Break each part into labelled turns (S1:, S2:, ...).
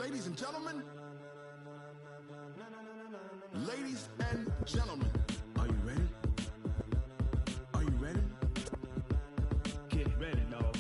S1: Ladies and gentlemen, ladies and gentlemen, are you ready? Are you ready?
S2: Get ready, dog.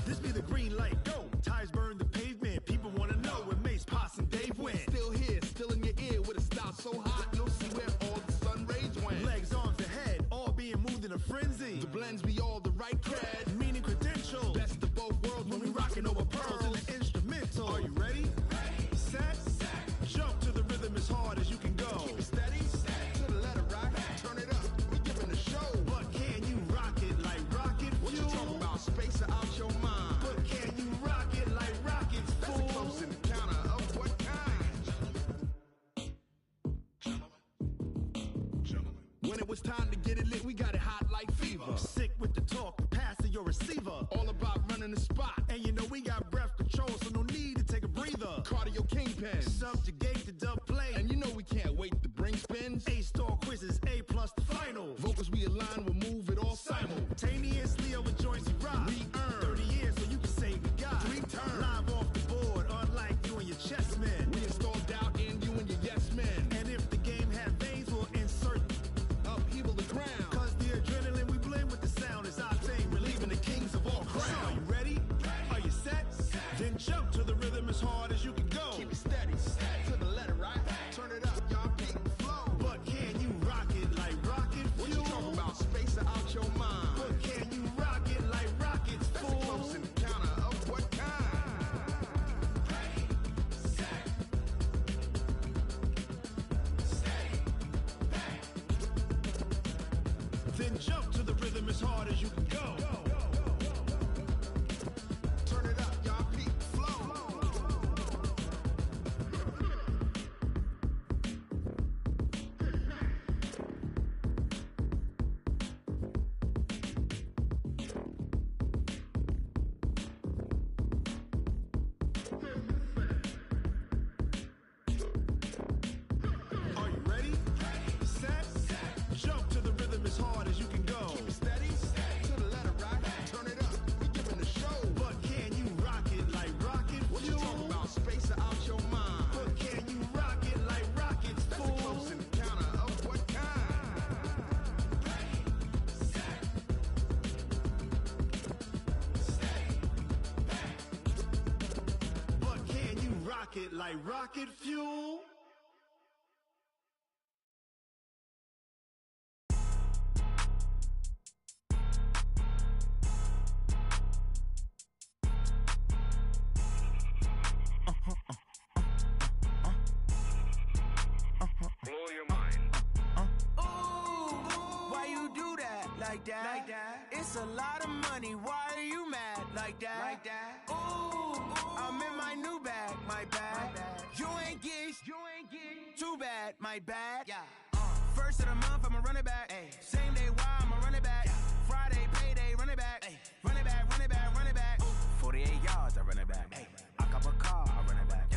S1: This be the green light, go. Tires burn the pavement, people wanna know where Mace, Poss, and Dave went. Still here, still in your ear with a style so hot, you'll see where all the sun rays went. Legs, arms, and head, all being moved in a frenzy. The blends be all the right cred, meaning credentials. Best of both worlds when we rockin' over pearls in the instrumental. Are you ready? Set, jump to the rhythm as hard as you can go. Keep it steady, to the letter rock, turn it up, we giving a show. But can you rock it like rocket fuel? What you talking about, space or out your mind? But can you rock it like rockets, fool? That's a close encounter of what kind? When it was time to get it lit, we got it hot like fever. Sick with the talk, pass to your receiver. All about running the spot. And you know we got breath control, so no need to take a breather. Cardio kingpin, subjugate the dub play. And you know we can't wait to bring spins. A-star quizzes, A+ the final. Vocals we align, we'll move it all simultaneously over joints we rock. We earn 30 years, so you can say we got 3 turns. Live off the board, unlike you and your chess men. We install doubt in you and your yes men. And if the game had veins, we'll insert upheaval the ground. Cause the adrenaline we blend with the sound is our thing, relieving the kings of all crowns. So are you ready? Are you set? Then jump to the rhythm as hard as you can go. Keep it steady, to the letter right. Turn it up, y'all peak the flow. But can you rock it like rocket fuel? What you talking about, space or out your mind? But can you rock it like rockets, fool? That's a close encounter of what kind? Then jump to the rhythm as hard as you can go. Turn it up, y'all peak the flow. Are you ready? Set, jump to the rhythm as hard as you can go. Keep it steady, to the letter rock. Turn it up, we giving a show. But can you rock it like rocket fuel? What you talking about, space or out your mind? But can you rock it like rockets, fool? That's a close encounter of what kind? But can you rock it like rocket fuel?
S3: Blow your mind.
S4: Why you do that? Like that? It's a lot of money. Why are you mad? Like that? Ooh, I'm in my new bag. My bad. You ain't get too bad. My bad. First of the month, I'ma run it back. Same day, why I'ma run it back. Friday, payday, run it back. Run it back, run it back, run it back. 48 yards, I run it back. I cop a car, I run it back.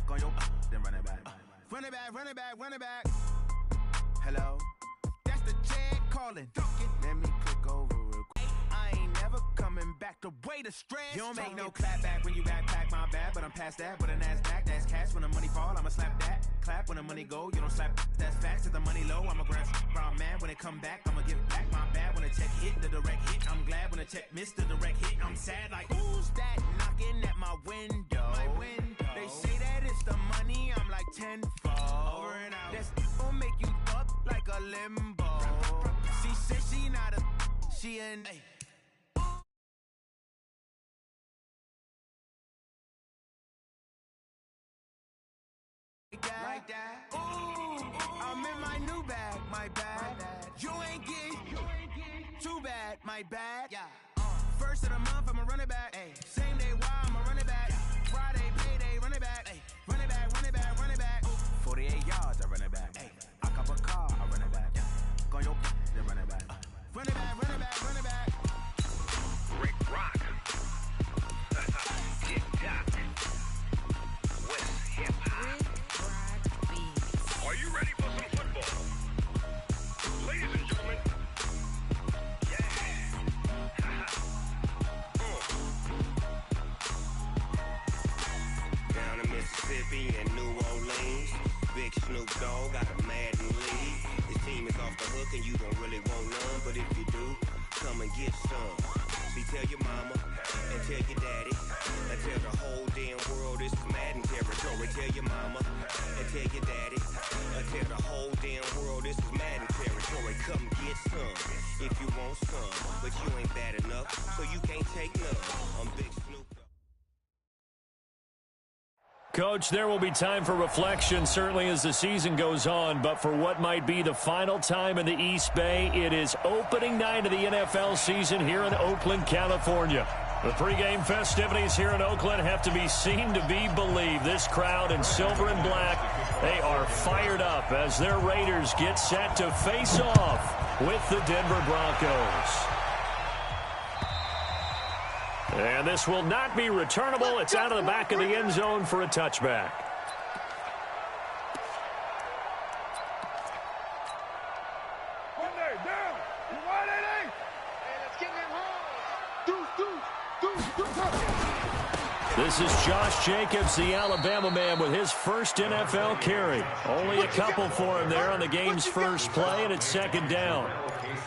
S4: Go your then run it back. Run it back, run it back, run it back. Hello? That's the Chad calling. Let me click over real quick. I ain't never coming back to way the stress. You don't make no clap back when you backpack, my bad, but I'm past that. With a NASDAQ, that's cash. When the money fall, I'ma slap that. Clap when the money go, you don't slap. That's facts. If the money low, I'ma grab brown man. When it come back, I'ma give back my bad. When the check hit, the direct hit. I'm glad when the check missed the direct hit. I'm sad like, who's that knocking at my window? They say that it's the money, I'm like tenfold. Over and out. That's gon' make you up like a limbo. She said she not a, she an. Like that. Ooh, I'm in my new bag. My bad. You ain't get too bad. My bad. First of the month, I'ma run it back. Same day, why I'ma run it back. Friday, payday, run it back. Run it back, run it back, run it back. 48 yards, I run it back. I cop a car, I run it back. Go your then run it back. Run it back, run it back, run it back.
S3: Rick Rock. Snoop Dogg got a Madden lead. This team is off the hook and you don't really want none, but if you do, come and get some. See, tell your mama and tell your daddy and tell the whole damn world this is Madden territory. Tell your mama and tell your daddy and tell the whole damn world this is Madden territory. Come get some if you want some, but you ain't bad enough, so you can't take none. I'm Big Snoop.
S5: Coach, there will be time for reflection, certainly as the season goes on, but for what might be the final time in the East Bay, it is opening night of the NFL season here in Oakland, California. The pregame festivities here in Oakland have to be seen to be believed. This crowd in silver and black, they are fired up as their Raiders get set to face off with the Denver Broncos. And this will not be returnable. It's out of the back of the end zone for a touchback. This is Josh Jacobs, the Alabama man, with his first NFL carry. Only a couple for him there on the game's first play, and it's second down.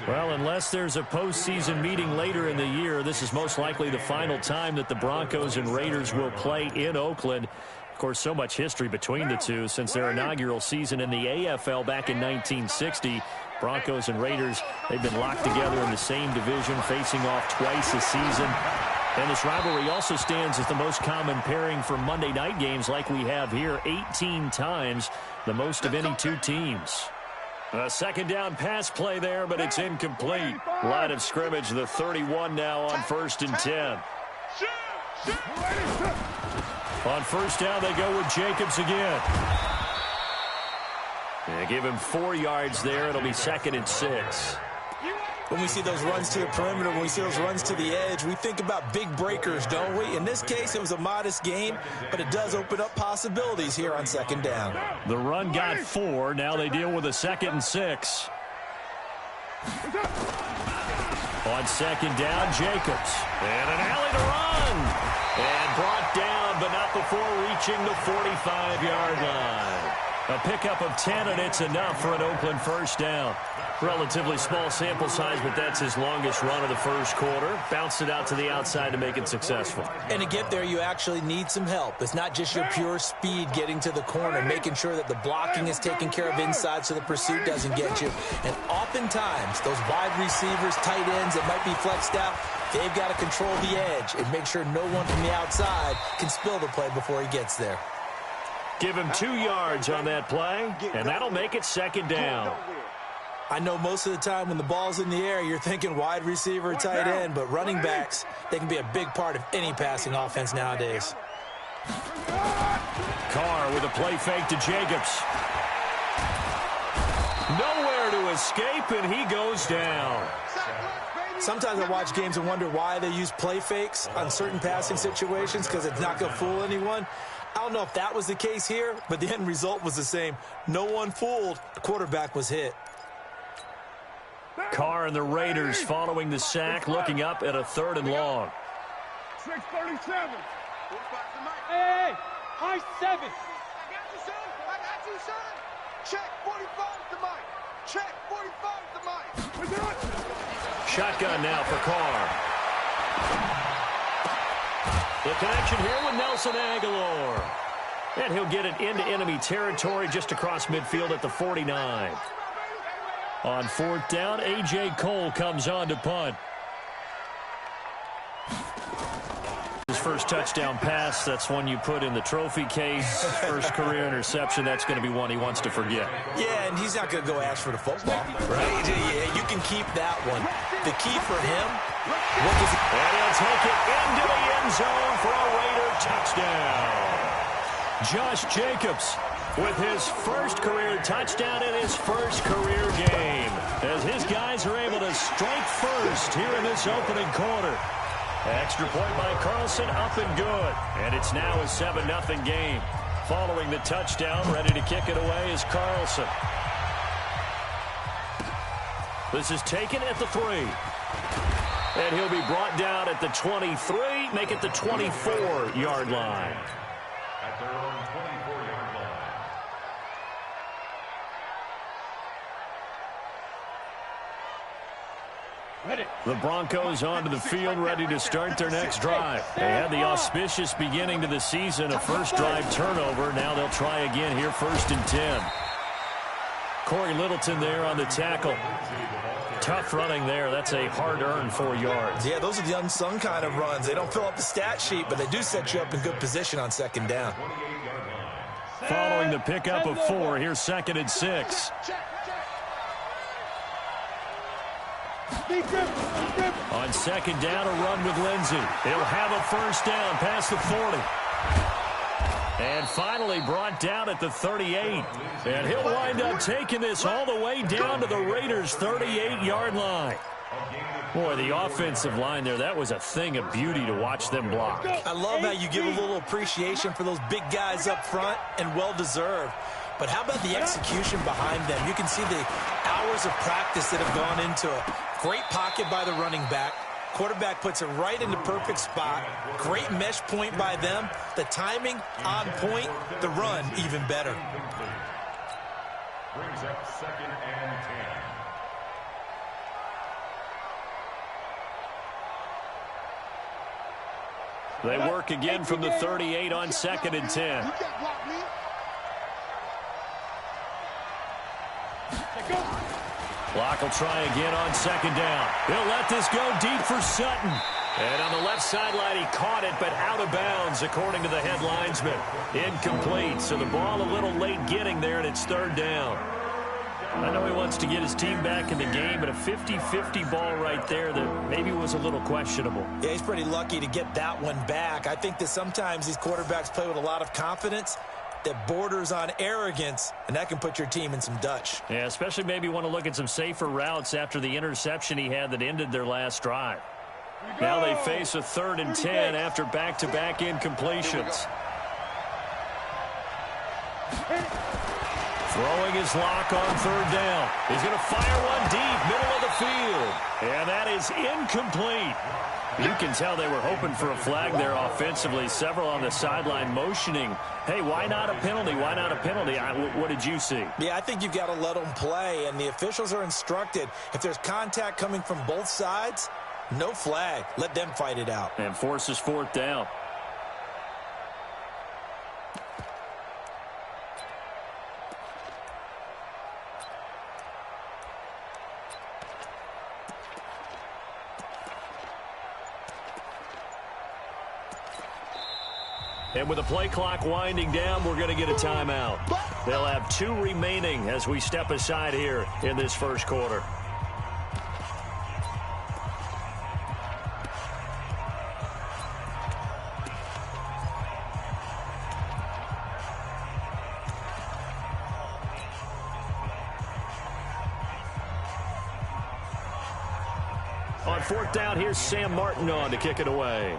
S5: Well, unless there's a postseason meeting later in the year, this is most likely the final time that the Broncos and Raiders will play in Oakland. Of course, so much history between the two since their inaugural season in the AFL back in 1960. Broncos and Raiders, they've been locked together in the same division, facing off twice a season. And this rivalry also stands as the most common pairing for Monday night games like we have here, 18 times, the most of any two teams. A second down pass play there, but it's incomplete. Line of scrimmage, the 31 now on 1st and 10. On first down, they go with Jacobs again. They give him 4 yards there. It'll be 2nd and 6.
S6: When we see those runs to the perimeter, when we see those runs to the edge, we think about big breakers, don't we? In this case, it was a modest game, but it does open up possibilities here on second down.
S5: The run got 4. Now they deal with a 2nd and 6. On second down, Jacobs. And an alley to run. And brought down, but not before reaching the 45-yard line. A pickup of 10, and it's enough for an Oakland first down. Relatively small sample size, but that's his longest run of the first quarter. Bounced it out to the outside to make it successful.
S6: And to get there, you actually need some help. It's not just your pure speed getting to the corner, making sure that the blocking is taken care of inside so the pursuit doesn't get you. And oftentimes, those wide receivers, tight ends that might be flexed out, they've got to control the edge and make sure no one from the outside can spill the play before he gets there.
S5: Give him 2 yards on that play, and that'll make it second down.
S6: I know most of the time when the ball's in the air, you're thinking wide receiver, tight end, but running backs, they can be a big part of any passing offense nowadays.
S5: Carr with a play fake to Jacobs. Nowhere to escape, and he goes down.
S6: Sometimes I watch games and wonder why they use play fakes on certain passing situations because it's not going to fool anyone. I don't know if that was the case here, but the end result was the same. No one fooled. The quarterback was hit.
S5: Carr and the Raiders following the sack, looking up at a 3rd and long.
S1: 637.
S7: Hey, high 7.
S4: I got you, son. I got you, son. Check 45 to Mike. Check 45 to Mike.
S5: Shotgun now for Carr. The connection here with Nelson Aguilar. And he'll get it into enemy territory just across midfield at the 49. On 4th down, A.J. Cole comes on to punt. His first touchdown pass, that's one you put in the trophy case. First career interception, that's going to be one he wants to forget.
S6: Yeah, and he's not going to go ask for the football, right? Yeah, you can keep that one. The key for him, what does he...
S5: And he'll take it into the end zone for a Raider touchdown. Josh Jacobs with his first career touchdown in his first career game, as his guys are able to strike first here in this opening quarter. Extra point by Carlson, up and good. And it's now a 7-0 game. Following the touchdown, ready to kick it away is Carlson. This is taken at the 3. And he'll be brought down at the 23, make it the 24-yard line.
S8: At their own 24-yard line.
S5: The Broncos onto the field, ready to start their next drive. They had the auspicious beginning to the season, a first drive turnover. Now they'll try again here, 1st and 10. Corey Littleton there on the tackle. Tough running there. That's a hard-earned 4 yards.
S6: Yeah, those are the unsung kind of runs. They don't fill up the stat sheet, but they do set you up in good position on 2nd down.
S5: Following the pickup of 4, here's 2nd and 6. On 2nd down, a run with Lindsey. He'll have a first down past the 40. And finally brought down at the 38. And he'll wind up taking this all the way down to the Raiders' 38-yard line. Boy, the offensive line there, that was a thing of beauty to watch them block.
S6: I love how you give a little appreciation for those big guys up front, and well-deserved. But how about the execution behind them? You can see the hours of practice that have gone into it. Great pocket by the running back. Quarterback puts it right in the perfect spot. Great mesh point by them. The timing on point. The run even better.
S8: Brings up 2nd and 10.
S5: They work again from the 38 on 2nd and 10. Block will try again on 2nd down. He'll let this go deep for Sutton. And on the left sideline, he caught it, but out of bounds, according to the head linesman. Incomplete, so the ball a little late getting there, and it's 3rd down. I know he wants to get his team back in the game, but a 50-50 ball right there that maybe was a little questionable.
S6: Yeah, he's pretty lucky to get that one back. I think that sometimes these quarterbacks play with a lot of confidence that borders on arrogance, and that can put your team in some Dutch.
S5: Yeah, especially maybe want to look at some safer routes after the interception he had that ended their last drive. Now they face a 3rd and 10 after back-to-back incompletions. Throwing his lock on 3rd down. He's going to fire one deep, middle of the field. And that is incomplete. You can tell they were hoping for a flag there offensively. Several on the sideline motioning, hey, why not a penalty? Why not a penalty? What did you see?
S6: Yeah, I think you've got to let them play, and the officials are instructed. If there's contact coming from both sides, no flag. Let them fight it out.
S5: And forces 4th down. And with the play clock winding down, we're going to get a timeout. They'll have 2 remaining as we step aside here in this first quarter. On 4th down, here's Sam Martin on to kick it away.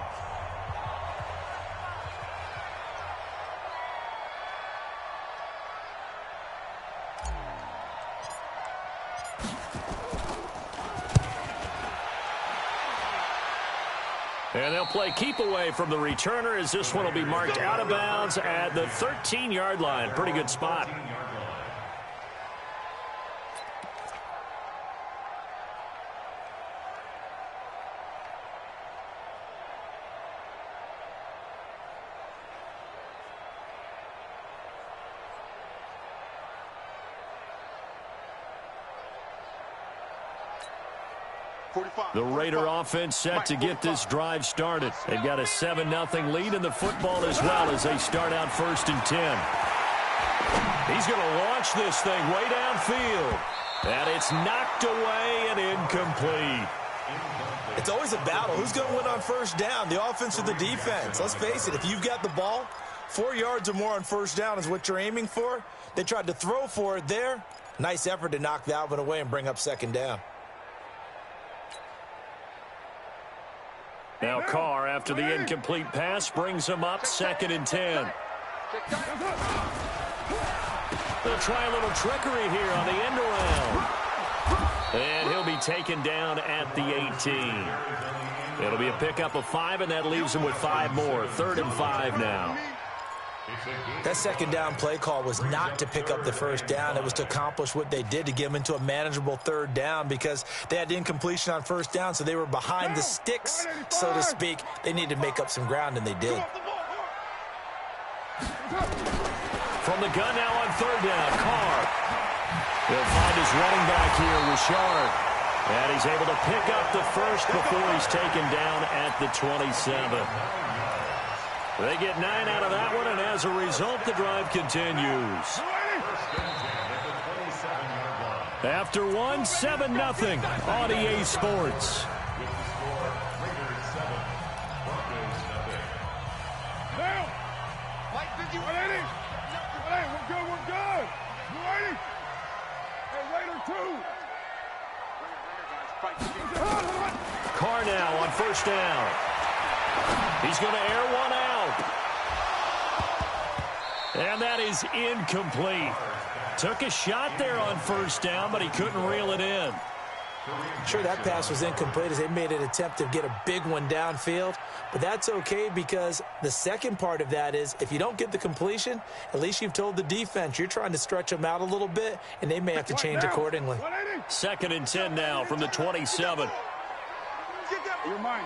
S5: And they'll play keep away from the returner as this one will be marked out of bounds at the 13-yard line. Pretty good spot. The Raider offense set to get this drive started. They've got a 7-0 lead in the football as well as they start out 1st and 10. He's going to launch this thing way downfield. And it's knocked away and incomplete.
S6: It's always a battle. Who's going to win on 1st down, the offense or the defense? Let's face it, if you've got the ball, 4 yards or more on 1st down is what you're aiming for. They tried to throw for it there. Nice effort to knock that one away and bring up 2nd down.
S5: Now Carr, after the incomplete pass, brings him up 2nd and 10. They'll try a little trickery here on the end around. And he'll be taken down at the 18. It'll be a pickup of 5, and that leaves him with 5 more. 3rd and 5 now.
S6: That second down play call was not to pick up the first down. It was to accomplish what they did, to get them into a manageable third down, because they had incompletion on first down, so they were behind the sticks, so to speak. They needed to make up some ground, and they did.
S5: From the gun now on third down, Carr. He'll find his running back here, Richard. And he's able to pick up the first before he's taken down at the 27. They get 9 out of that one, and as a result, the drive continues. After one, 7-0 on EA Sports. Carr now on first down. He's going to air one out. And that is incomplete. Took a shot there on first down, but he couldn't reel it in.
S6: Sure, that pass was incomplete as they made an attempt to get a big one downfield, but that's okay, because the second part of that is if you don't get the completion, at least you've told the defense you're trying to stretch them out a little bit, and they may have to change accordingly.
S5: 2nd and 10 now from the 27.
S7: You're mine.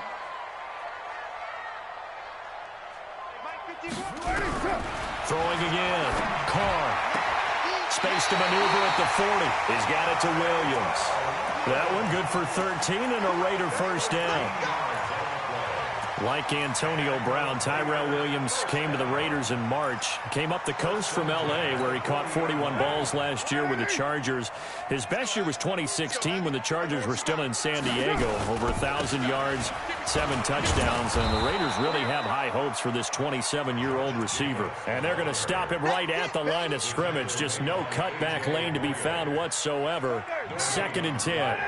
S5: Throwing again. Carr. Space to maneuver at the 40. He's got it to Williams. That one good for 13 and a Raider first down. Like Antonio Brown, Tyrell Williams came to the Raiders in March. Came up the coast from L.A., where he caught 41 balls last year with the Chargers. His best year was 2016 when the Chargers were still in San Diego. Over 1,000 yards, 7 touchdowns, and the Raiders really have high hopes for this 27-year-old receiver. And they're going to stop him right at the line of scrimmage. Just no cutback lane to be found whatsoever. 2nd and 10.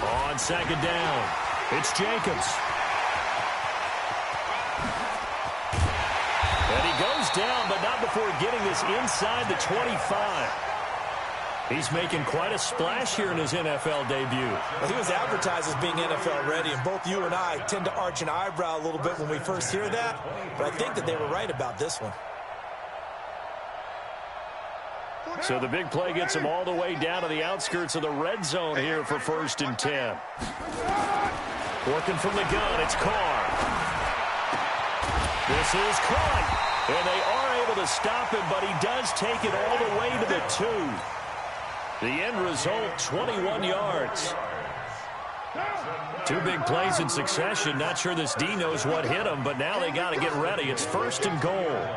S5: On 2nd down, it's Jacobs. And he goes down, but not before getting this inside the 25. He's making quite a splash here in his NFL debut.
S6: Well, he was advertised as being NFL ready, and both you and I tend to arch an eyebrow a little bit when we first hear that, but I think that they were right about this one.
S5: So the big play gets him all the way down to the outskirts of the red zone here for 1st and 10. Working from the gun, it's Carr. This is caught. And they are able to stop him, but he does take it all the way to the 2. The end result, 21 yards. 2 big plays in succession. Not sure this D knows what hit him, but now they got to get ready. It's 1st and goal.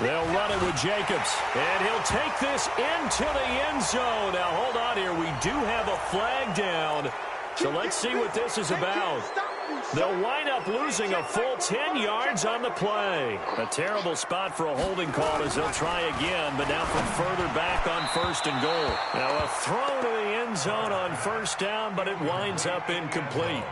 S5: They'll run it with Jacobs, and he'll take this into the end zone. Now, hold on here. We do have a flag down, so let's see what this is about. They'll wind up losing a full 10 yards on the play. A terrible spot for a holding call as they'll try again, but now from further back on 1st and goal. Now, a throw to the end zone on 1st down, but it winds up incomplete.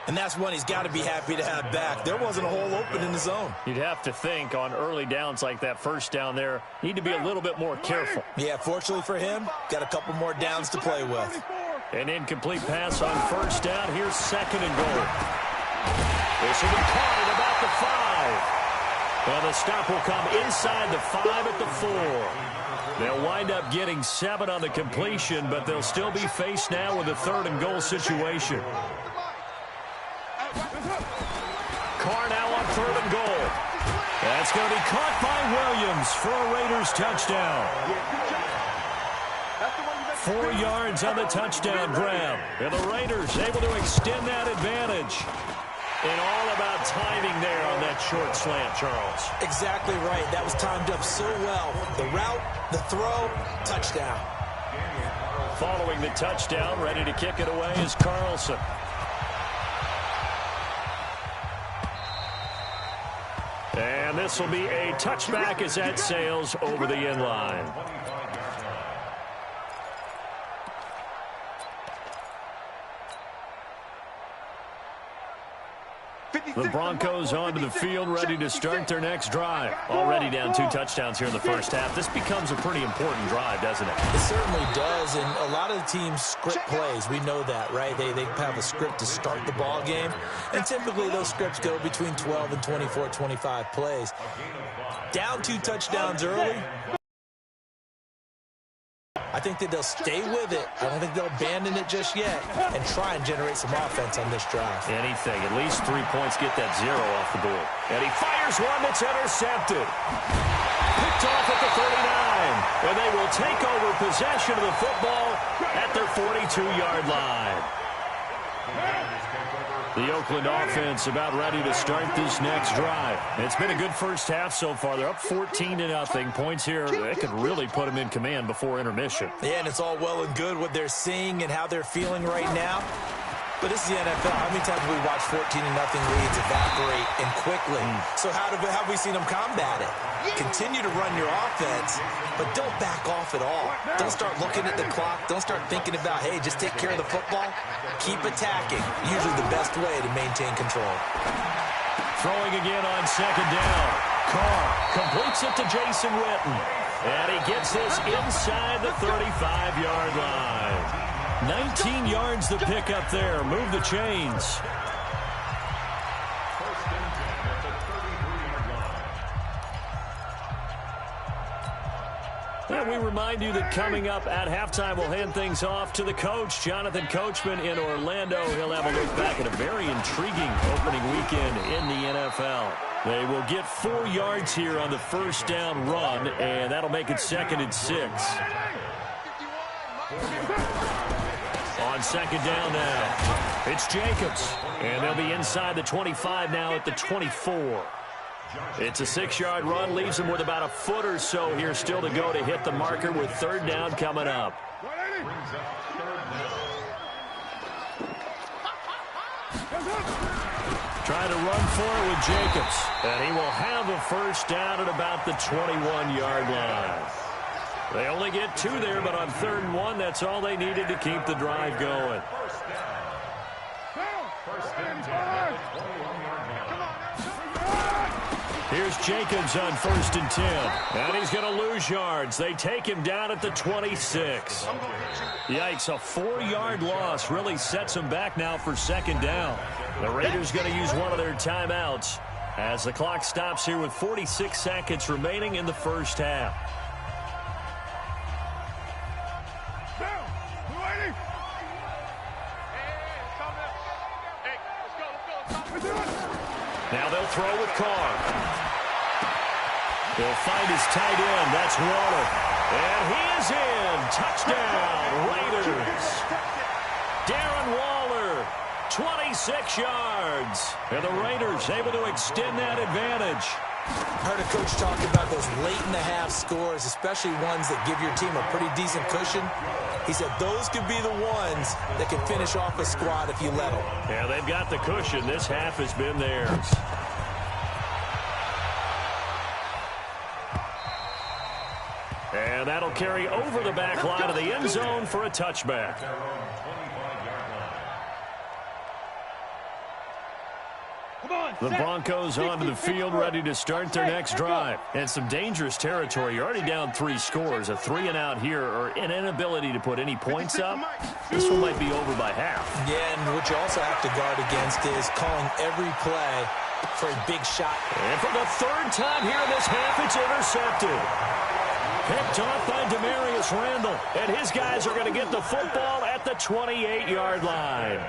S6: And that's one he's got to be happy to have back. There wasn't a hole open in the zone.
S5: You'd have to think on early downs like that, 1st down there, need to be a little bit more careful.
S6: Yeah, fortunately for him, got a couple more downs to play with.
S5: An incomplete pass on 1st down. Here's 2nd and goal. This will be caught at about the 5. And the stop will come inside the 5 at the 4. They'll wind up getting 7 on the completion, but they'll still be faced now with a 3rd and goal situation. Carr now on 3rd and goal. That's going to be caught by Williams for a Raiders touchdown. 4 yards on the touchdown grab. And the Raiders able to extend that advantage. And all about timing there on that short slant, Charles.
S6: Exactly right. That was timed up so well. The route, the throw, touchdown.
S5: Following the touchdown, ready to kick it away is Carlson. And this will be a touchback as that sails over the end line. The Broncos onto the field, ready to start their next drive. Already down 2 touchdowns here in the first half. This becomes a pretty important drive, doesn't it?
S6: It certainly does, and a lot of the teams script plays. We know that, right? They have a script to start the ball game, and typically those scripts go between 12 and 24, 25 plays. Down 2 touchdowns early. I think that they'll stay with it. I don't think they'll abandon it just yet and try and generate some offense on this drive.
S5: Anything. At least 3 points, get that 0 off the board. And he fires one that's intercepted. Picked off at the 39. And they will take over possession of the football at their 42-yard line. The Oakland offense about ready to start this next drive. It's been a good first half so far. They're up 14-0. Points here, they could really put them in command before intermission.
S6: Yeah, and it's all well and good what they're seeing and how they're feeling right now. But this is the NFL. How many times have we watched 14-0 leads evaporate and quickly? So how have we seen them combat it? Continue to run your offense, but don't back off at all. Don't start looking at the clock. Don't start thinking about, hey, just take care of the football. Keep attacking. Usually the best way to maintain control.
S5: Throwing again on second down. Carr completes it to Jason Witten. And he gets this inside the 35-yard line. 19 yards the pick up there. Move the chains. And we remind you that coming up at halftime, we'll hand things off to the coach, Jonathan Coachman in Orlando. He'll have a look back at a very intriguing opening weekend in the NFL. They will get 4 yards here on the first down run, and that'll make it 2nd and 6. On second down now, it's Jacobs. And they'll be inside the 25 now at the 24. It's a 6-yard run, leaves him with about a foot or so here still to go to hit the marker with 3rd down coming up. Trying to run for it with Jacobs. And he will have a first down at about the 21-yard line. They only get 2 there, but on 3rd and 1, that's all they needed to keep the drive going. Here's Jacobs on 1st and 10. And he's going to lose yards. They take him down at the 26. Yikes, a 4-yard loss really sets him back now for 2nd down. The Raiders going to use one of their timeouts as the clock stops here with 46 seconds remaining in the first half. Now they'll throw with Carr. He'll find his tight end. That's Waller. And he is in. Touchdown, Raiders. Darren Waller, 26 yards. And the Raiders able to extend that advantage.
S6: Heard a coach talk about those late-in-the-half scores, especially ones that give your team a pretty decent cushion. He said those could be the ones that can finish off a squad if you let them.
S5: Yeah, they've got the cushion. This half has been theirs. And that'll carry over the back line of the end zone for a touchback. The Broncos onto the field, ready to start their next drive. And some dangerous territory. You're already down 3 scores. A 3-and-out here, or an inability to put any points up. This one might be over by half.
S6: Yeah, and what you also have to guard against is calling every play for a big shot.
S5: And for the 3rd time here in this half, it's intercepted. Picked off by Demarius Randall. And his guys are going to get the football at the 28-yard line.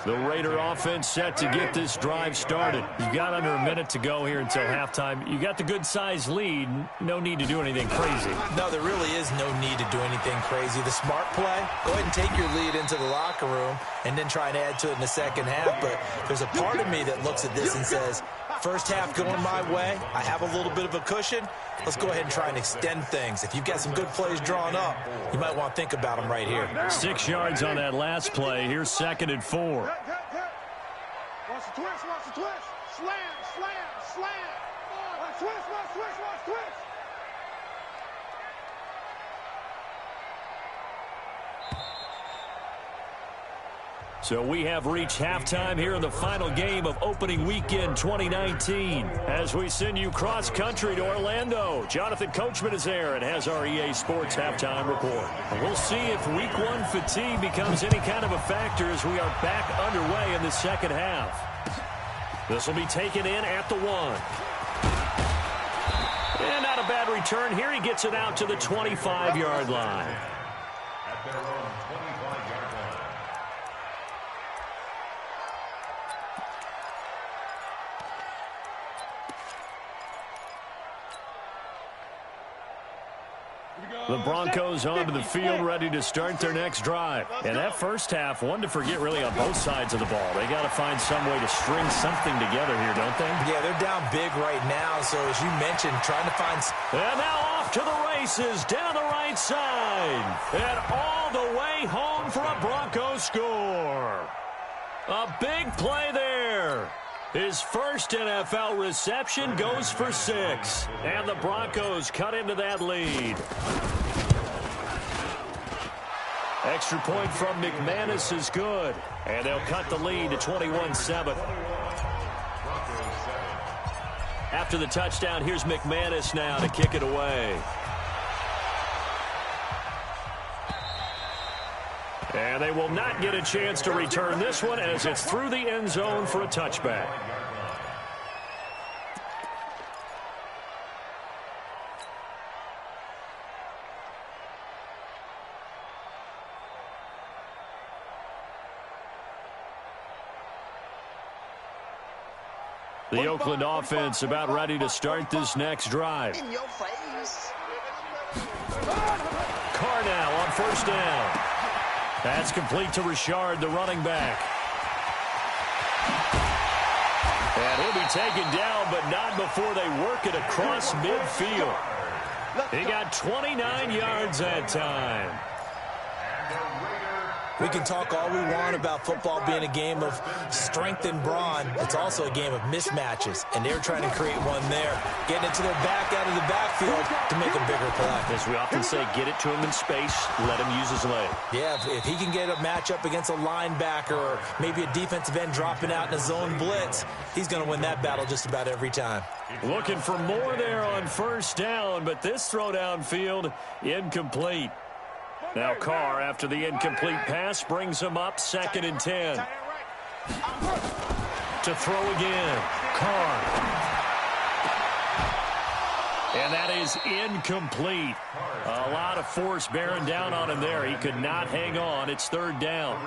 S5: The Raider offense set to get this drive started. You've got under a minute to go here until halftime. You got the good-sized lead. No need to do anything crazy.
S6: No, there really is no need to do anything crazy. The smart play, go ahead and take your lead into the locker room and then try and add to it in the second half. But there's a part of me that looks at this and says, first half going my way, I have a little bit of a cushion. Let's go ahead and try and extend things. If you've got some good plays drawn up, you might want to think about them right here.
S5: 6 yards on that last play. Here's 2nd and 4.
S7: Watch the twist, watch the twist. Slam, slam, slam. Watch twist, watch twist, watch twist.
S5: So we have reached halftime here in the final game of opening weekend 2019. As we send you cross-country to Orlando, Jonathan Coachman is there and has our EA Sports halftime report. We'll see if week one fatigue becomes any kind of a factor as we are back underway in the second half. This will be taken in at the 1. And not a bad return here. He gets it out to the 25-yard line.
S8: At their own 25-yard line.
S5: The Broncos onto the field, ready to start their next drive. And that first half, one to forget really on both sides of the ball. They got to find some way to string something together here, don't they?
S6: Yeah, they're down big right now, so as you mentioned, trying to find...
S5: And now off to the races, down the right side. And all the way home for a Broncos score. A big play there. His first NFL reception goes for 6. And the Broncos cut into that lead. Extra point from McManus is good. And they'll cut the lead to 21-7. After the touchdown, here's McManus now to kick it away. And they will not get a chance to return this one as it's through the end zone for a touchback. The Oakland offense about ready to start this next drive.
S9: In your face.
S5: Carr now on first down. That's complete to Richard, the running back. And he'll be taken down, but not before they work it across midfield. He got 29 yards that time.
S6: We can talk all we want about football being a game of strength and brawn. It's also a game of mismatches, and they're trying to create one there. Getting it to their back out of the backfield to make a bigger play.
S5: As we often say, get it to him in space, let him use his leg.
S6: Yeah, if he can get a matchup against a linebacker or maybe a defensive end dropping out in a zone blitz, he's going to win that battle just about every time.
S5: Looking for more there on first down, but this throw downfield incomplete. Now Carr, after the incomplete pass, brings him up 2nd and 10. To throw again, Carr. And that is incomplete. A lot of force bearing down on him there. He could not hang on. It's 3rd down.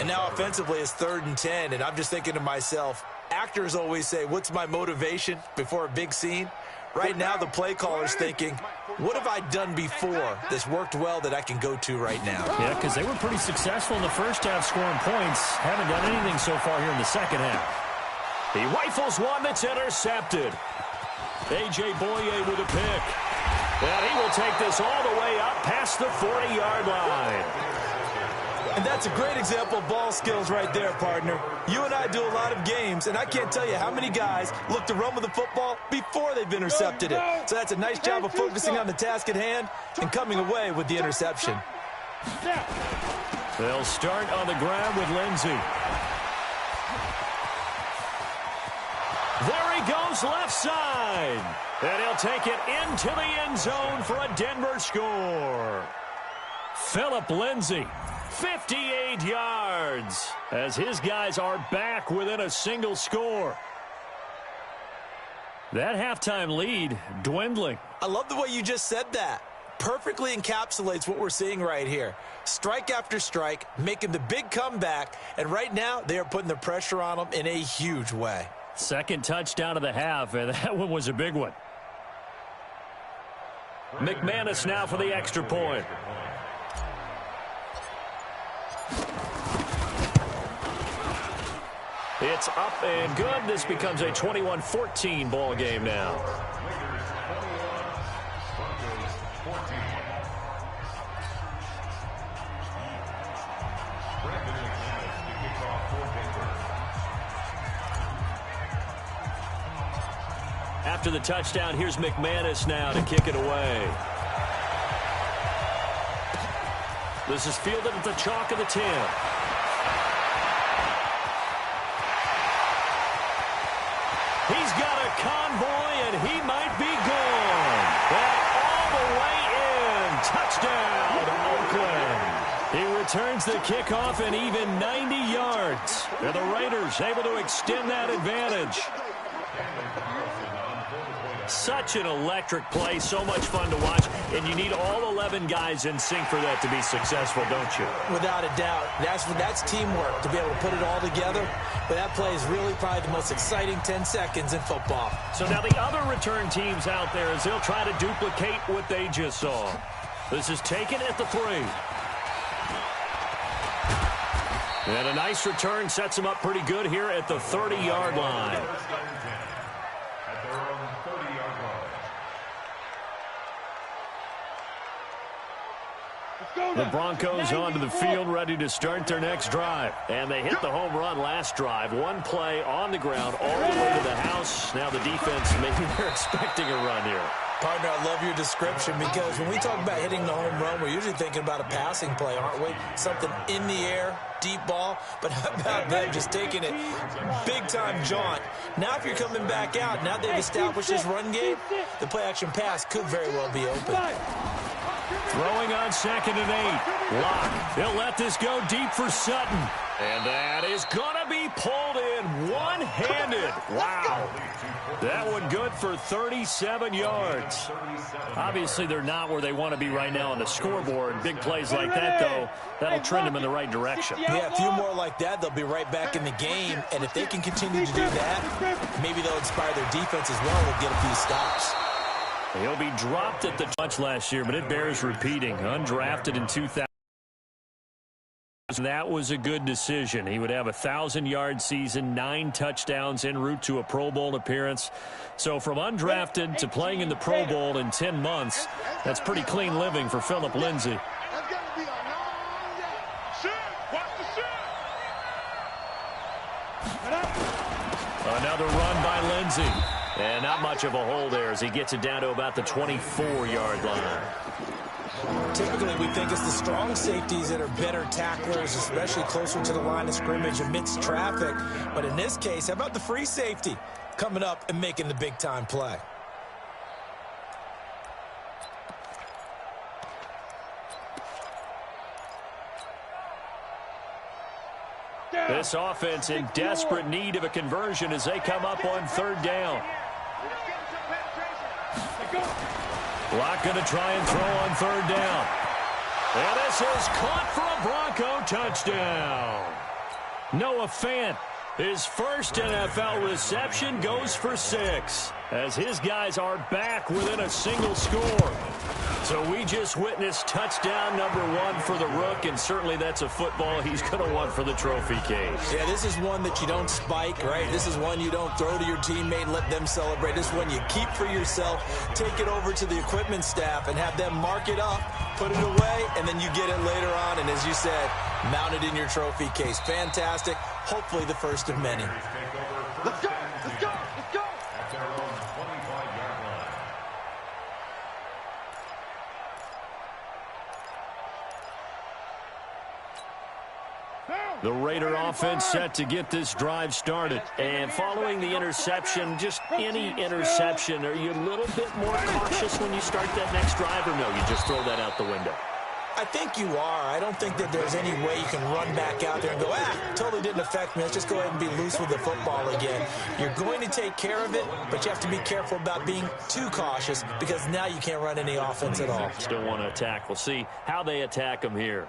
S6: And now offensively it's 3rd and 10, and I'm just thinking to myself, actors always say, what's my motivation before a big scene? Right now, the play caller's thinking, what have I done before that's worked well that I can go to right now?
S5: Yeah, because they were pretty successful in the first half scoring points. Haven't done anything so far here in the second half. He rifles one that's intercepted. A.J. Boye with a pick. And he will take this all the way up past the 40-yard line.
S6: And that's a great example of ball skills right there, partner. You and I do a lot of games, and I can't tell you how many guys look to run with the football before they've intercepted it. So that's a nice job of focusing on the task at hand and coming away with the interception.
S5: They'll start on the ground with Lindsey. There he goes left side. And he'll take it into the end zone for a Denver score. Phillip Lindsay. 58 yards as his guys are back within a single score. That halftime lead dwindling.
S6: I love the way you just said that. Perfectly encapsulates what we're seeing right here. Strike after strike, making the big comeback, and right now they are putting the pressure on them in a huge way.
S5: Second touchdown of the half, and that one was a big one. McManus now for the extra point. It's up and good. This becomes a 21-14 ball game now. After the touchdown, here's McManus now to kick it away. This is fielded at the chalk of the 10. He's got a convoy, and he might be gone. And all the way in. Touchdown, Oakland. He returns the kickoff an even 90 yards. And the Raiders able to extend that advantage. Such an electric play, so much fun to watch, and you need all 11 guys in sync for that to be successful, don't you?
S6: Without a doubt. That's teamwork, to be able to put it all together. But that play is really probably the most exciting 10 seconds in football.
S5: So now the other return teams out there, as they'll try to duplicate what they just saw. This is taken at the 3. And a nice return sets them up pretty good here at the 30-yard line. The Broncos onto the field, ready to start their next drive. And they hit the home run last drive. One play on the ground all the way to the house. Now the defense, maybe they're expecting a run here.
S6: Partner, I love your description, because when we talk about hitting the home run, we're usually thinking about a passing play, aren't we? Something in the air, deep ball. But how about them just taking it big-time jaunt? Now if you're coming back out, now they've established this run game, the play-action pass could very well be open.
S5: Throwing on 2nd and 8. Locke. He'll let this go deep for Sutton. And that is going to be pulled in one-handed. Wow. That one good for 37 yards. Obviously, they're not where they want to be right now on the scoreboard. Big plays like that, though, that'll trend them in the right direction.
S6: Yeah, a few more like that, they'll be right back in the game. And if they can continue to do that, maybe they'll inspire their defense as well and get a few stops.
S5: He'll be dropped at the touch last year, but it bears repeating. Undrafted in 2000. That was a good decision. He would have a 1,000-yard season, 9 touchdowns en route to a Pro Bowl appearance. So from undrafted to playing in the Pro Bowl in 10 months, that's pretty clean living for Phillip Lindsay. Another run by Lindsay. And not much of a hole there as he gets it down to about the 24-yard line.
S6: Typically, we think it's the strong safeties that are better tacklers, especially closer to the line of scrimmage amidst traffic. But in this case, how about the free safety coming up and making the big-time play?
S5: This offense in desperate need of a conversion as they come up on 3rd down. Locke going to try and throw on 3rd down. And this is caught for a Bronco touchdown. Noah Fant, his first NFL reception, goes for 6 as his guys are back within a single score. So we just witnessed touchdown number 1 for the Rook, and certainly that's a football he's going to want for the trophy case.
S6: Yeah, this is one that you don't spike, right? This is one you don't throw to your teammate and let them celebrate. This is one you keep for yourself, take it over to the equipment staff and have them mark it up, put it away, and then you get it later on. And as you said, mount it in your trophy case. Fantastic. Hopefully the first of many.
S7: Let's go! Let's go! Let's go!
S8: At their own 25-yard line.
S5: The Raider offense set to get this drive started. And following the interception, just any interception, are you a little bit more cautious when you start that next drive, or no, you just throw that out the window?
S6: I think you are. I don't think that there's any way you can run back out there and go, totally didn't affect me. Let's just go ahead and be loose with the football again. You're going to take care of it, but you have to be careful about being too cautious because now you can't run any offense at all.
S5: Still want to attack. We'll see how they attack them here.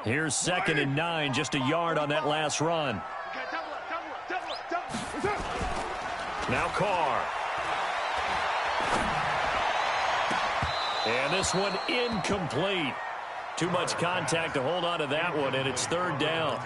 S5: Here's 2nd and 9, just a yard on that last run. Now Carr. And this one incomplete. Too much contact to hold on to that one, and it's 3rd down.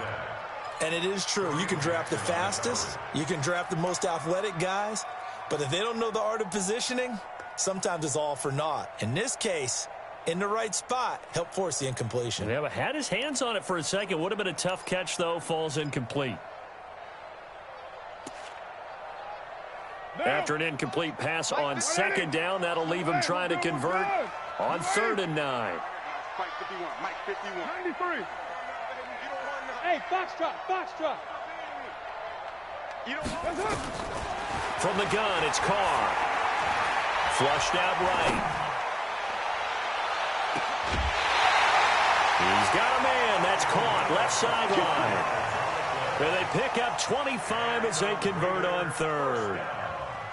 S6: And it is true. You can draft the fastest. You can draft the most athletic guys. But if they don't know the art of positioning, sometimes it's all for naught. In this case, in the right spot, help force the incompletion.
S5: Yeah, but had his hands on it for a second. Would have been a tough catch, though. Falls incomplete. After an incomplete pass on 2nd down, that'll leave him trying to convert on 3rd and 9.
S7: Mike 51, Mike 51. 93. Hey, Foxtrot, Foxtrot.
S5: From the gun, it's Carr. Flushed out right. He's got a man. That's caught. Left sideline. And they pick up 25 as they convert on third.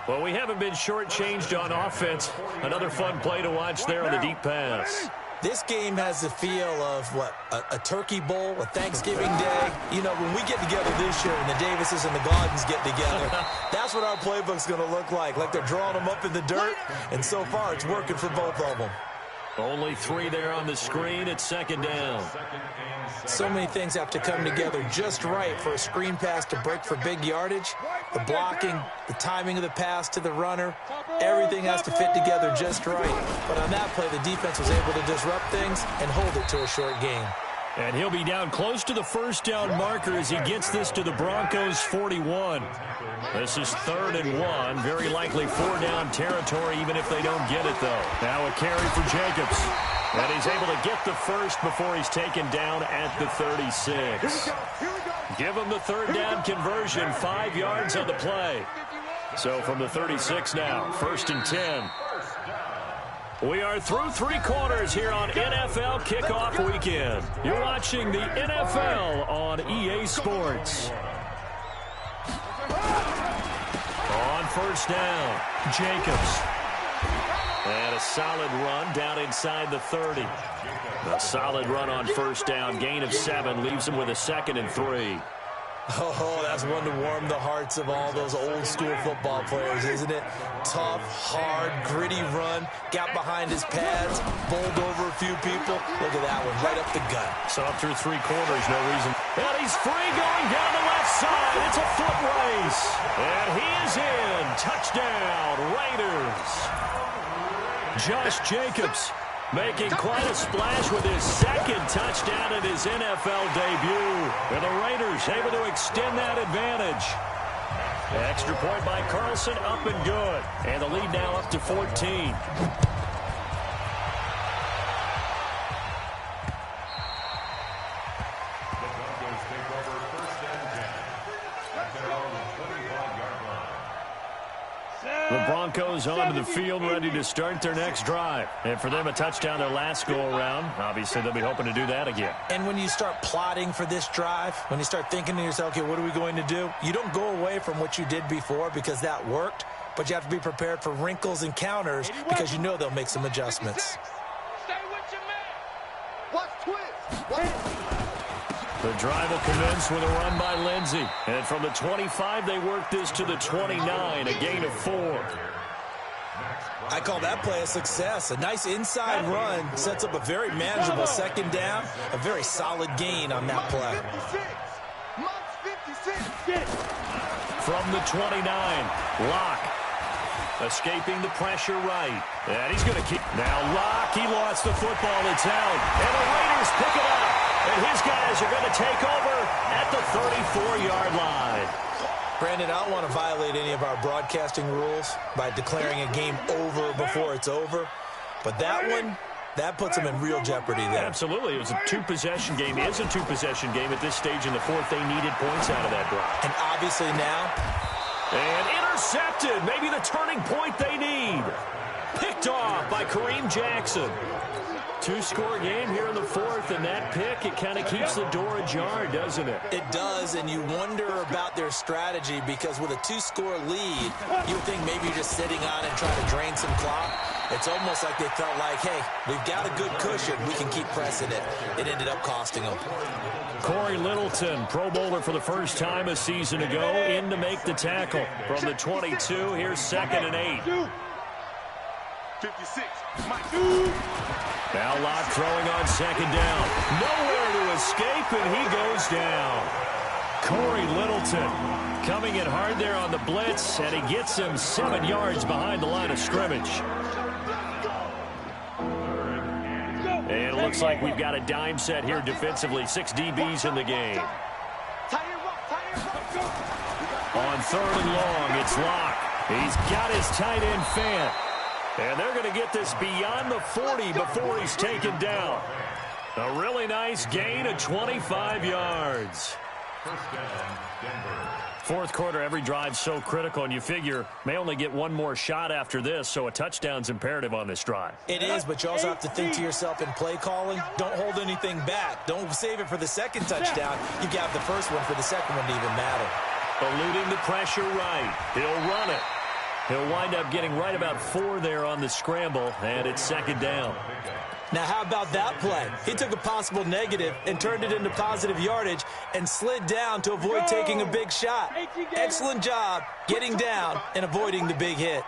S5: Well, we haven't been shortchanged on offense. Another fun play to watch there on the deep pass.
S6: This game has the feel of, a turkey bowl, a Thanksgiving day. You know, when we get together this year and the Davises and the Gardens get together, that's what our playbook's going to look like they're drawing them up in the dirt, and so far it's working for both of them.
S5: Only 3 there on the screen. It's second down.
S6: So many things have to come together just right for a screen pass to break for big yardage. The blocking, the timing of the pass to the runner, everything has to fit together just right. But on that play, the defense was able to disrupt things and hold it to a short gain.
S5: And he'll be down close to the first down marker as he gets this to the Broncos' 41. This is 3rd and 1. Very likely 4-down territory, even if they don't get it, though. Now a carry for Jacobs. And he's able to get the first before he's taken down at the 36. Give him the 3rd down conversion, 5 yards on the play. So from the 36 now, 1st and 10. We are through 3 quarters here on NFL Kickoff Weekend. You're watching the NFL on EA Sports. On 1st down, Jacobs. And a solid run down inside the 30. A solid run on 1st down, gain of 7, leaves him with a 2nd and 3.
S6: Oh, that's one to warm the hearts of all those old-school football players, isn't it? Tough, hard, gritty run, got behind his pads, bowled over a few people. Look at that one, right up the gut.
S5: So up through 3 quarters, no reason. And he's free going down the left side. It's a foot race. And he is in. Touchdown, Raiders. Josh Jacobs making quite a splash with his 2nd touchdown in his NFL debut. And the Raiders able to extend that advantage. Extra point by Carlson, up and good. And the lead now up to 14. The Broncos onto the field, ready to start their next drive. And for them, a touchdown their last go-around. Obviously, they'll be hoping to do that again.
S6: And when you start plotting for this drive, when you start thinking to yourself, okay, what are we going to do? You don't go away from what you did before because that worked, but you have to be prepared for wrinkles and counters because you know they'll make some adjustments.
S7: Stay with your man. Watch twist.
S5: The drive will commence with a run by Lindsey. And from the 25, they work this to the 29, a gain of 4.
S6: I call that play a success. A nice inside run sets up a very manageable 2nd down, a very solid gain on that play.
S5: From the 29, Locke escaping the pressure right. And he's going to keep. Now Locke, he lost the football. It's out. And the Raiders pick it up. And his guys are going to take over at the 34-yard line.
S6: Brandon, I don't want to violate any of our broadcasting rules by declaring a game over before it's over. But that one, that puts them in real jeopardy there.
S5: Absolutely. It was a 2-possession game. It is a 2-possession game at this stage in the 4th. They needed points out of that drive.
S6: And obviously now.
S5: And intercepted. Maybe the turning point they need. Picked off by Kareem Jackson. 2-score game here in the 4th, and that pick, it kind of keeps the door ajar, doesn't it?
S6: It does, and you wonder about their strategy because with a 2-score lead, you would think maybe you're just sitting on it and trying to drain some clock. It's almost like they felt like, hey, we've got a good cushion. We can keep pressing it. It ended up costing them.
S5: Corey Littleton, Pro Bowler for the first time a season ago, in to make the tackle. From the 22, here's 2nd and 8.
S7: 56.
S5: Now Locke throwing on 2nd down. Nowhere to escape, and he goes down. Corey Littleton coming in hard there on the blitz, and he gets him 7 yards behind the line of scrimmage. And it looks like we've got a dime set here defensively. 6 DBs in the game. On 3rd and long, it's Locke. He's got his tight end Fant. And they're going to get this beyond the 40 before he's taken down. A really nice gain of 25 yards. Fourth quarter, every drive's so critical, and you figure may only get one more shot after this, so a touchdown's imperative on this drive.
S6: It is, but you also have to think to yourself in play calling, don't hold anything back. Don't save it for the second touchdown. You got the first one for the second one to even matter.
S5: Eluding the pressure right. He'll run it. He'll wind up getting right about 4 there on the scramble, and it's second down.
S6: Now, how about that play? He took a possible negative and turned it into positive yardage and slid down to avoid taking a big shot. Excellent job getting down and avoiding the big hit.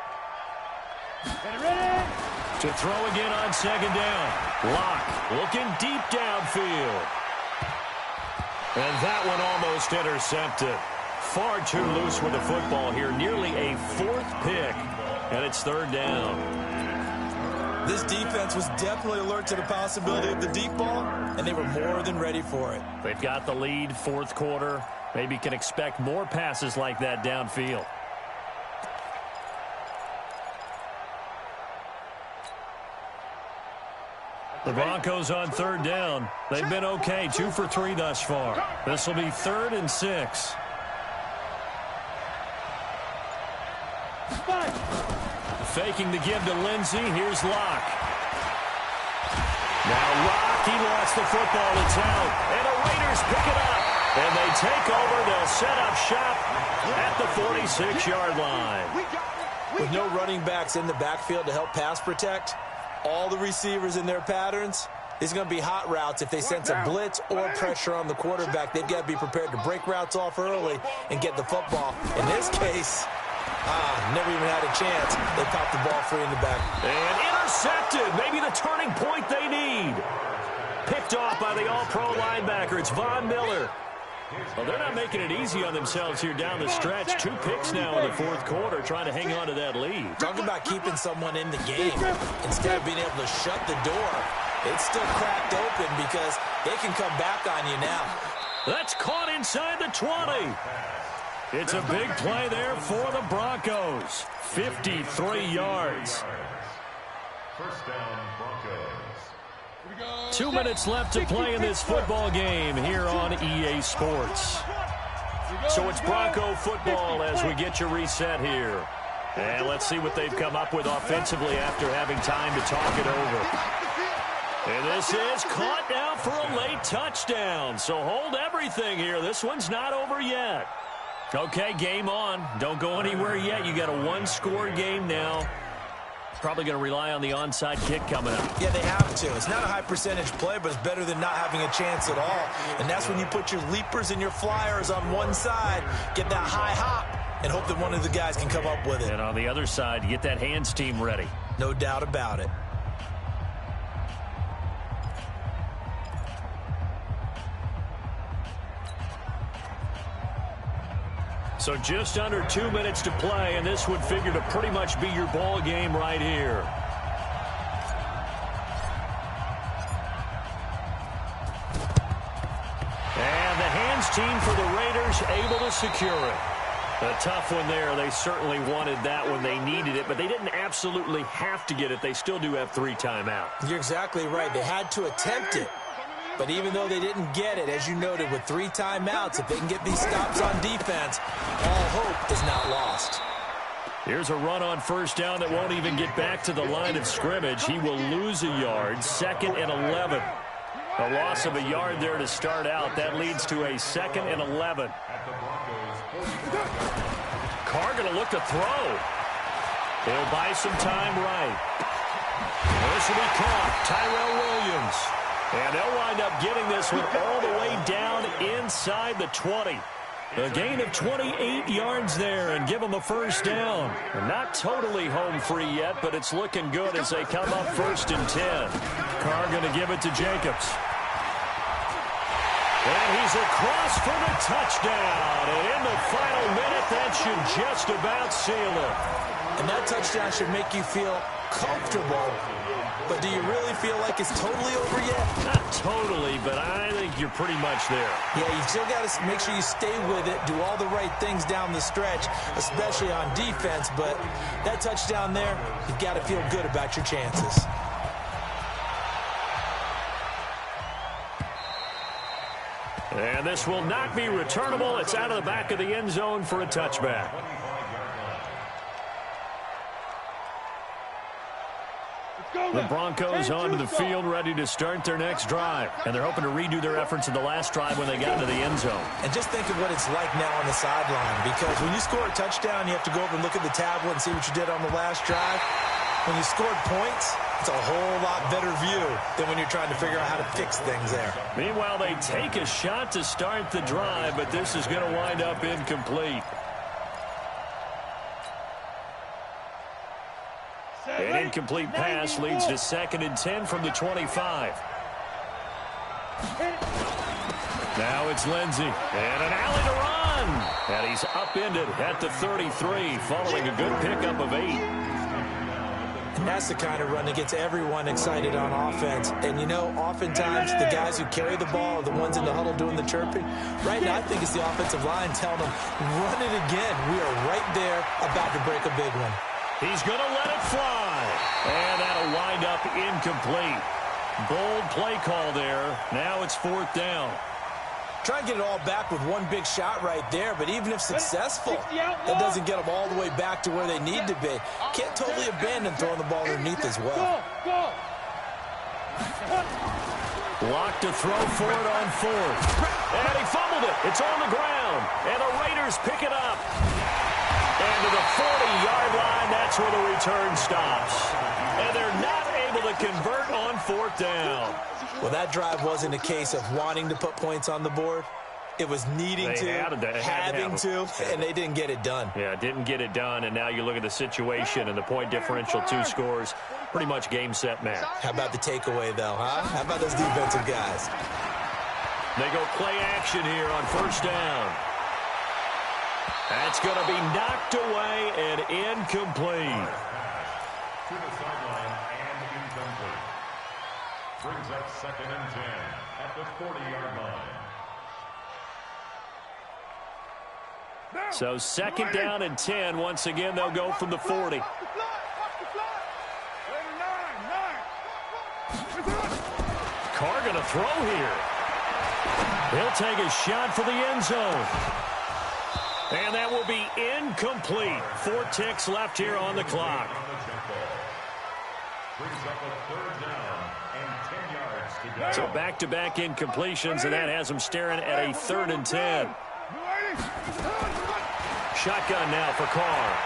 S5: To throw again on second down. Locke looking deep downfield. And that one almost intercepted. Far too loose with the football here. Nearly a 4th pick. And it's third down.
S6: This defense was definitely alert to the possibility of the deep ball, and they were more than ready for it.
S5: They've got the lead, fourth quarter. Maybe can expect more passes like that downfield. The Broncos on third down. They've been okay, 2 for 3 thus far. This will be 3rd and 6. Faking the give to Lindsey. Here's Locke. Now Locke, he lost the football. It's out. And the Raiders pick it up. And they take over. They'll set up shop at the 46-yard line.
S6: With no running backs in the backfield to help pass protect, all the receivers in their patterns, it's going to be hot routes. If they sense a blitz or pressure on the quarterback, they've got to be prepared to break routes off early and get the football. In this case, never even had a chance. They popped the ball free in the back.
S5: And intercepted. Maybe the turning point they need. Picked off by the all-pro linebacker. It's Von Miller. Well, they're not making it easy on themselves here down the stretch. 2 picks now in the fourth quarter, trying to hang on to that lead.
S6: Talk about keeping someone in the game. Instead of being able to shut the door, it's still cracked open because they can come back on you now.
S5: That's caught inside the 20. It's a big play there for the Broncos. 53 yards.
S8: First down, Broncos.
S5: 2 minutes left to play in this football game here on EA Sports. So it's Bronco football as we get you reset here. And let's see what they've come up with offensively after having time to talk it over. And this is caught now for a late touchdown. So hold everything here. This one's not over yet. Okay, game on. Don't go anywhere yet. You got a 1-score game now. Probably going to rely on the onside kick coming up.
S6: Yeah, they have to. It's not a high percentage play, but it's better than not having a chance at all. And that's when you put your leapers and your flyers on one side, get that high hop, and hope that one of the guys can come up with it.
S5: And on the other side, you get that hands team ready.
S6: No doubt about it.
S5: So just under 2 minutes to play, and this would figure to pretty much be your ball game right here. And the hands team for the Raiders able to secure it. A tough one there. They certainly wanted that when they needed it, but they didn't absolutely have to get it. They still do have 3 timeouts.
S6: You're exactly right. They had to attempt it. But even though they didn't get it, as you noted, with 3 timeouts, if they can get these stops on defense, all hope is not lost.
S5: Here's a run on first down that won't even get back to the line of scrimmage. He will lose a yard, 2nd and 11. A loss of a yard there to start out. That leads to a 2nd and 11. Carr going to look to throw. He'll buy some time right. This will be caught. Tyrell Williams. And they'll wind up getting this one all the way down inside the 20. A gain of 28 yards there and give them a first down. Not totally home free yet, but it's looking good as they come up 1st and 10. Carr going to give it to Jacobs. And he's across for the touchdown. And in the final minute, that should just about seal it.
S6: And that touchdown should make you feel comfortable. But do you really feel like it's totally over yet?
S5: Not totally, but I think you're pretty much there.
S6: Yeah, you still got to make sure you stay with it, do all the right things down the stretch, especially on defense. But that touchdown there, you've got to feel good about your chances.
S5: And this will not be returnable. It's out of the back of the end zone for a touchback. The Broncos onto the field, ready to start their next drive. And they're hoping to redo their efforts in the last drive when they got into the end zone.
S6: And just think of what it's like now on the sideline, because when you score a touchdown, you have to go over and look at the tablet and see what you did on the last drive. When you scored points, it's a whole lot better view than when you're trying to figure out how to fix things there.
S5: Meanwhile, they take a shot to start the drive, but this is going to wind up incomplete. An incomplete pass leads to 2nd and 10 from the 25. Now it's Lindsey. And an alley to run. And he's upended at the 33, following a good pickup of 8.
S6: And that's the kind of run that gets everyone excited on offense. And, you know, oftentimes the guys who carry the ball are the ones in the huddle doing the chirping. Right now, I think it's the offensive line telling them, run it again. We are right there about to break a big one.
S5: He's going to let it fly. And that'll wind up incomplete. Bold play call there. Now it's 4th down.
S6: Try and get it all back with one big shot right there, but even if successful, that doesn't get them all the way back to where they need to be. Can't totally abandon throwing the ball underneath as well.
S5: Blocked to throw for it on 4th. And he fumbled it. It's on the ground. And the Raiders pick it up. And to the 40-yard line, that's where the return stops. And they're not able to convert on 4th down.
S6: Well, that drive wasn't a case of wanting to put points on the board. It was needing to, having to, and they didn't get it done.
S5: Yeah, didn't get it done, and now you look at the situation and the point differential, 2 scores, pretty much game, set, match.
S6: How about the takeaway, though, huh? How about those defensive guys?
S5: They go play action here on 1st down. That's going to be knocked away and incomplete.
S8: To the sideline and incomplete. Brings up 2nd and 10 at the 40-yard line.
S5: So 2nd down and 10. Once again, they'll go from the 40. Carr going to throw here. He'll take a shot for the end zone. And that will be incomplete. 4 ticks left here on the clock.
S8: Brings up a 3rd down and 10 yards to go.
S5: So back-to-back incompletions, and that has them staring at a 3rd and 10. Shotgun now for Carr.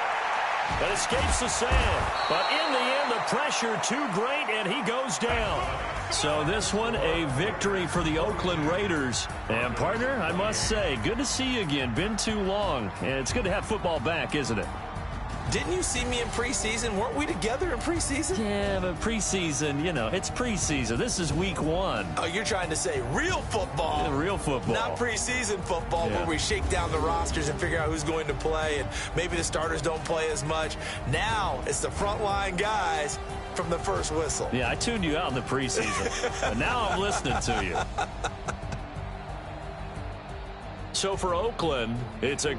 S5: That escapes the sand. But in the end, the pressure too great, and he goes down. So this one, a victory for the Oakland Raiders. And, partner, I must say, good to see you again. Been too long. And it's good to have football back, isn't it?
S6: Didn't you see me in preseason? Weren't we together in preseason?
S5: Yeah, but preseason, you know, it's preseason. This is week 1.
S6: Oh, you're trying to say real football.
S5: Yeah, real football.
S6: Not preseason football where we shake down the rosters and figure out who's going to play, and maybe the starters don't play as much. Now it's the frontline guys from the first whistle.
S5: Yeah, I tuned you out in the preseason. But now I'm listening to you. So for Oakland, it's a